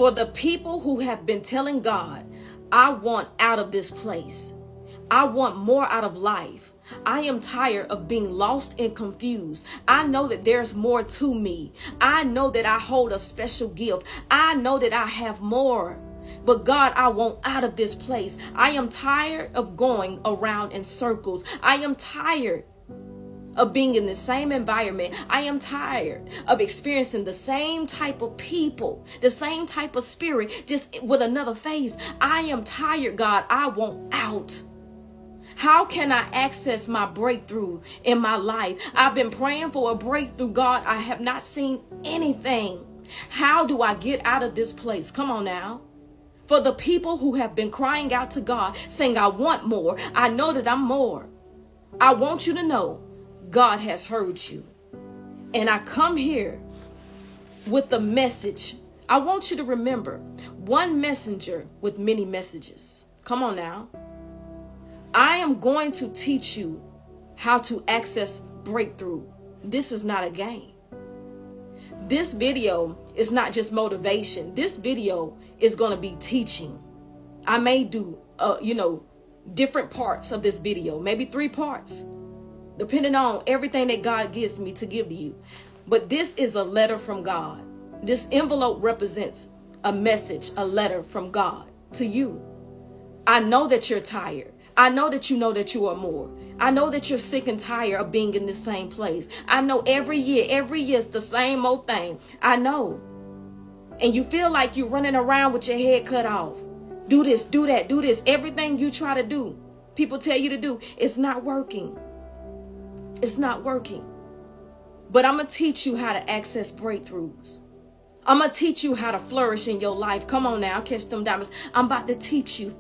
For the people who have been telling God, I want out of this place. I want more out of life. I am tired of being lost and confused. I know that there's more to me. I know that I hold a special gift. I know that I have more. But God, I want out of this place. I am tired of going around in circles. I am tired of being in the same environment. I am tired of experiencing the same type of people, the same type of spirit, just with another face. I am tired, God. I want out. How can I access my breakthrough in my life? I've been praying for a breakthrough, God. I have not seen anything. How do I get out of this place? Come on now. For the people who have been crying out to God, saying, I want more. I know that I'm more. I want you to know God has heard you. And I come here with the message. I want you to remember, one messenger with many messages. Come on now. I am going to teach you how to access breakthrough. This is not a game. This video is not just motivation. This video is going to be teaching. I may do, different parts of this video, maybe 3 parts, depending on everything that God gives me to give to you. But this is a letter from God. This envelope represents a message, a letter from God to you. I know that you're tired. I know that you are more. I know that you're sick and tired of being in the same place. I know every year it's the same old thing. I know. And you feel like you're running around with your head cut off. Do this, do that, do this. Everything you try to do, people tell you to do, it's not working. It's not working. But I'm going to teach you how to access breakthroughs. I'm going to teach you how to flourish in your life. Come on now, catch them diamonds. I'm about to teach you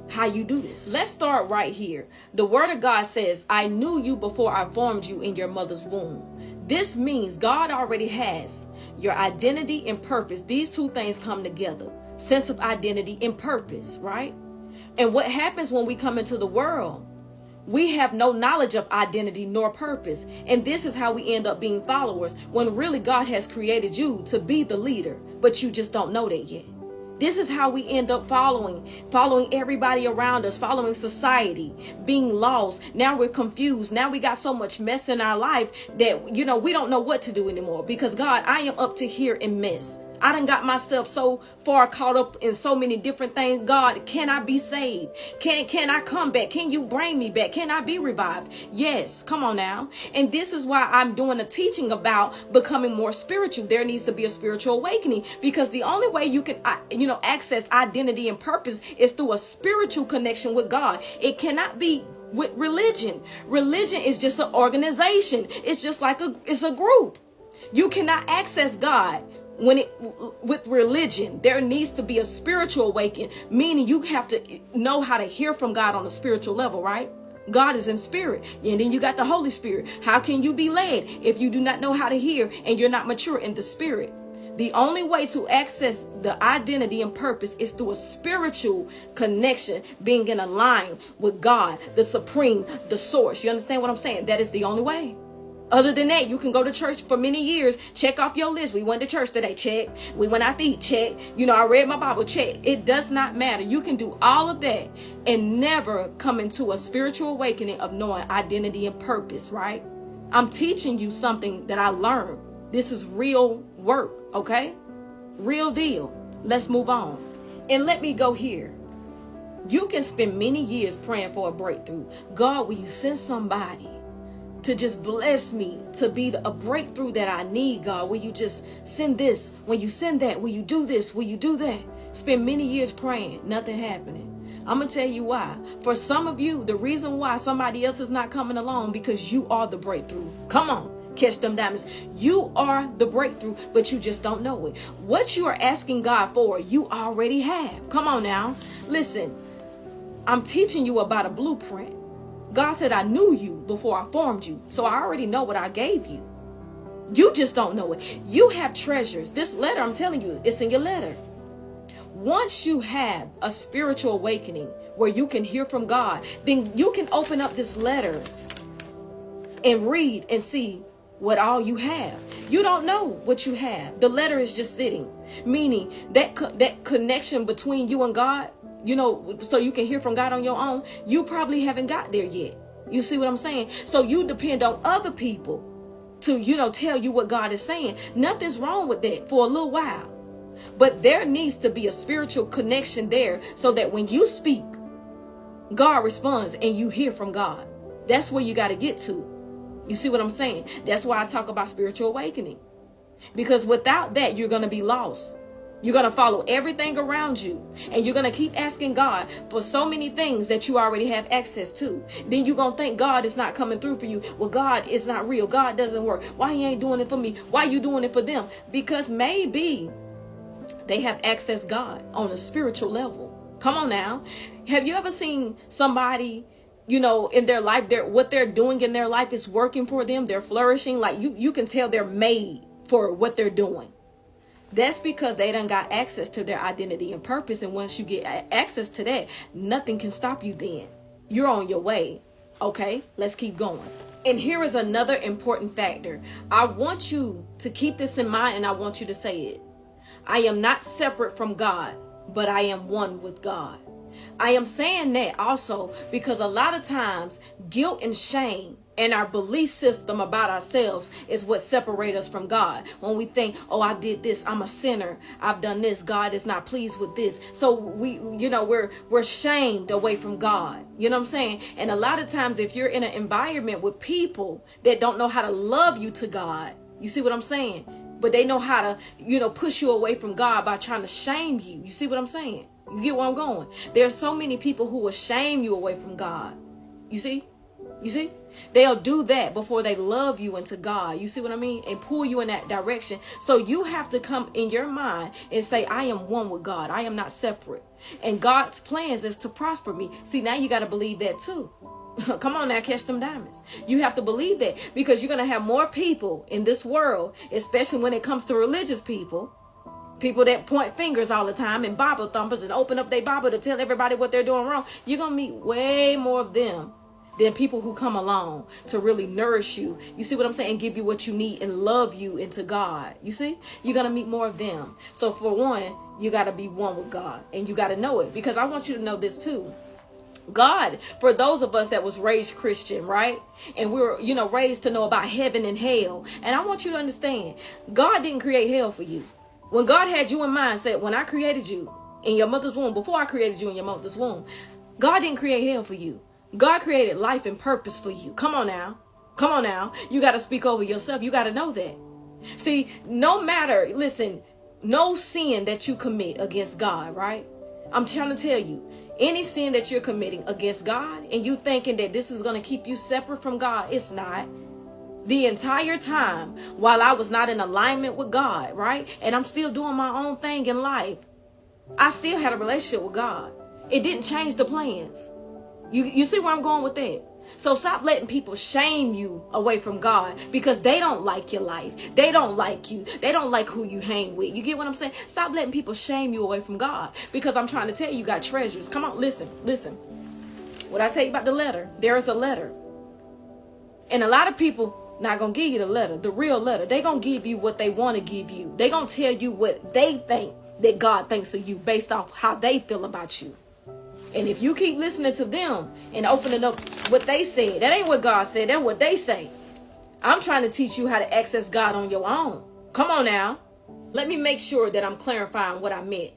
how you do this. Let's start right here. The word of God says, I knew you before I formed you in your mother's womb. This means God already has your identity and purpose. These two things come together. Sense of identity and purpose, right? And what happens when we come into the world? We have no knowledge of identity nor purpose. And this is how we end up being followers, when really God has created you to be the leader, but you just don't know that yet. This is how we end up following everybody around us, following society, being lost. Now we're confused. Now we got so much mess in our life that, we don't know what to do anymore, because God, I am up to here in mess. I done got myself so far caught up in so many different things. God, can I be saved? Can I come back? Can you bring me back? Can I be revived? Yes. Come on now. And this is why I'm doing a teaching about becoming more spiritual. There needs to be a spiritual awakening, because the only way you can, access identity and purpose is through a spiritual connection with God. It cannot be with religion. Religion is just an organization. It's just like it's a group. You cannot access God with religion. There needs to be a spiritual awakening, meaning you have to know how to hear from God on a spiritual level, right? God is in spirit, and then you got the Holy Spirit. How can you be led if you do not know how to hear and you're not mature in the spirit? The only way to access the identity and purpose is through a spiritual connection, being in a line with God, the supreme, the source. You understand what I'm saying? That is the only way. Other than that, you can go to church for many years, check off your list. We went to church today, check. We went out to eat, check. I read my Bible, check. It does not matter. You can do all of that and never come into a spiritual awakening of knowing identity and purpose, right? I'm teaching you something that I learned. This is real work, okay? Real deal. Let's move on. And let me go here. You can spend many years praying for a breakthrough. God, will you send somebody to just bless me, to be a breakthrough that I need, God? Will you just send this? When you send that, will you do this? Will you do that? Spend many years praying, nothing happening. I'm going to tell you why. For some of you, the reason why somebody else is not coming along, because you are the breakthrough. Come on, catch them diamonds. You are the breakthrough, but you just don't know it. What you are asking God for, you already have. Come on now. Listen, I'm teaching you about a blueprint. God said, I knew you before I formed you. So I already know what I gave you. You just don't know it. You have treasures. This letter, I'm telling you, it's in your letter. Once you have a spiritual awakening where you can hear from God, then you can open up this letter and read and see what all you have. You don't know what you have. The letter is just sitting. Meaning that connection between you and God, so you can hear from God on your own, you probably haven't got there yet. You see what I'm saying? So you depend on other people to, tell you what God is saying. Nothing's wrong with that for a little while. But there needs to be a spiritual connection there so that when you speak, God responds and you hear from God. That's where you got to get to. You see what I'm saying? That's why I talk about spiritual awakening. Because without that, you're going to be lost. You're going to follow everything around you. And you're going to keep asking God for so many things that you already have access to. Then you're going to think God is not coming through for you. Well, God is not real. God doesn't work. Why he ain't doing it for me? Why you doing it for them? Because maybe they have accessed God on a spiritual level. Come on now. Have you ever seen somebody, in their life, what they're doing in their life is working for them? They're flourishing. Like you can tell they're made for what they're doing. That's because they done got access to their identity and purpose. And once you get access to that, nothing can stop you then. You're on your way. Okay, let's keep going. And here is another important factor. I want you to keep this in mind and I want you to say it. I am not separate from God, but I am one with God. I am saying that also because a lot of times guilt and shame and our belief system about ourselves is what separates us from God. When we think, oh, I did this, I'm a sinner, I've done this, God is not pleased with this. So we're shamed away from God. You know what I'm saying? And a lot of times if you're in an environment with people that don't know how to love you to God, you see what I'm saying? But they know how to, push you away from God by trying to shame you. You see what I'm saying? You get where I'm going? There are so many people who will shame you away from God. You see? They'll do that before they love you into God. You see what I mean? And pull you in that direction. So you have to come in your mind and say, I am one with God. I am not separate. And God's plans is to prosper me. See, now you got to believe that too. Come on now, catch them diamonds. You have to believe that because you're going to have more people in this world, especially when it comes to religious people that point fingers all the time and Bible thumpers and open up their Bible to tell everybody what they're doing wrong. You're going to meet way more of them than people who come along to really nourish you. You see what I'm saying? Give you what you need and love you into God. You see? You're going to meet more of them. So for one, you got to be one with God and you got to know it because I want you to know this too. God, for those of us that was raised Christian, right? And we were, raised to know about heaven and hell. And I want you to understand, God didn't create hell for you. When God had you in mind, said, when I created you in your mother's womb, before I created you in your mother's womb, God didn't create hell for you. God created life and purpose for you. Come on now. You got to speak over yourself. You got to know that. See, no sin that you commit against God, right? I'm trying to tell you, any sin that you're committing against God and you thinking that this is going to keep you separate from God, it's not. The entire time while I was not in alignment with God, right? And I'm still doing my own thing in life, I still had a relationship with God. It didn't change the plans. You see where I'm going with that? So stop letting people shame you away from God because they don't like your life. They don't like you. They don't like who you hang with. You get what I'm saying? Stop letting people shame you away from God because I'm trying to tell you, you got treasures. Come on, listen. What I tell you about the letter, there is a letter. And a lot of people not going to give you the letter, the real letter. They going to give you what they want to give you. They going to tell you what they think that God thinks of you based off how they feel about you. And if you keep listening to them and opening up what they said, that ain't what God said. That's what they say. I'm trying to teach you how to access God on your own. Come on now. Let me make sure that I'm clarifying what I meant.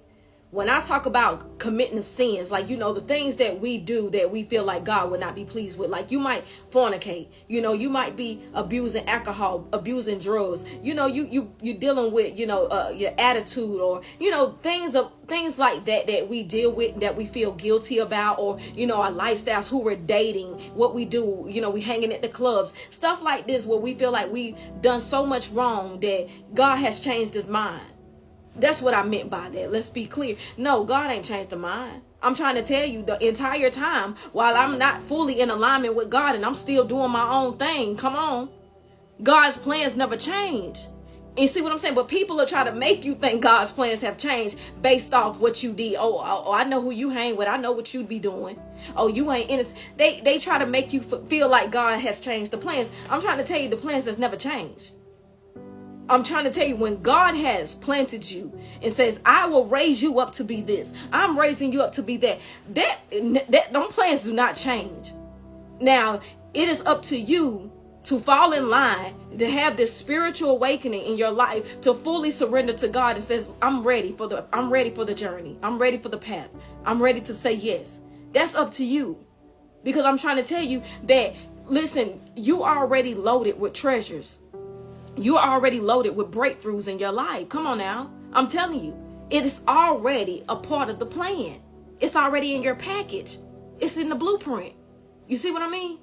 When I talk about committing sins, like, the things that we do that we feel like God would not be pleased with, like you might fornicate, you might be abusing alcohol, abusing drugs, you dealing with, your attitude or, things like that we deal with, that we feel guilty about, or, our lifestyles, who we're dating, what we do, we hanging at the clubs, stuff like this, where we feel like we done so much wrong that God has changed his mind. That's what I meant by that. Let's be clear. No, God ain't changed the mind. I'm trying to tell you the entire time while I'm not fully in alignment with God and I'm still doing my own thing. Come on. God's plans never change. And you see what I'm saying? But people are trying to make you think God's plans have changed based off what you did. Oh, I know who you hang with. I know what you be doing. Oh, you ain't innocent. They try to make you feel like God has changed the plans. I'm trying to tell you the plans has never changed. I'm trying to tell you, when God has planted you and says, I will raise you up to be this, I'm raising you up to be that, those plans do not change. Now, it is up to you to fall in line, to have this spiritual awakening in your life, to fully surrender to God and says, I'm ready for the journey. I'm ready for the path. I'm ready to say yes. That's up to you. Because I'm trying to tell you that, listen, you are already loaded with treasures. You are already loaded with breakthroughs in your life. Come on now. I'm telling you, it is already a part of the plan. It's already in your package. It's in the blueprint. You see what I mean?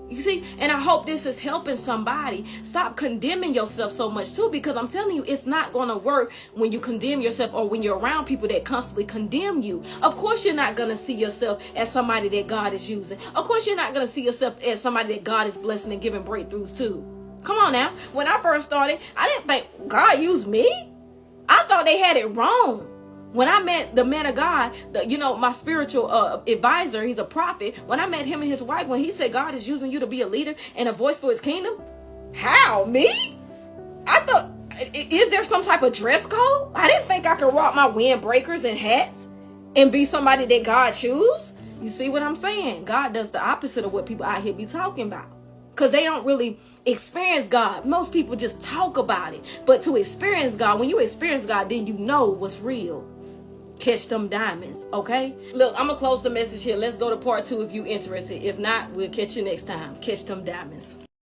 You see? And I hope this is helping somebody. Stop condemning yourself so much too, because I'm telling you, it's not going to work when you condemn yourself or when you're around people that constantly condemn you. Of course, you're not going to see yourself as somebody that God is using. Of course, you're not going to see yourself as somebody that God is blessing and giving breakthroughs to. Come on now. When I first started, I didn't think God used me. I thought they had it wrong. When I met the man of God, my spiritual advisor, he's a prophet. When I met him and his wife, when he said God is using you to be a leader and a voice for his kingdom, how? Me? I thought, is there some type of dress code? I didn't think I could rock my windbreakers and hats and be somebody that God choose. You see what I'm saying? God does the opposite of what people out here be talking about. Because they don't really experience God. Most people just talk about it. But to experience God, when you experience God, then you know what's real. Catch them diamonds, okay? Look, I'm going to close the message here. Let's go to part 2 if you're interested. If not, we'll catch you next time. Catch them diamonds.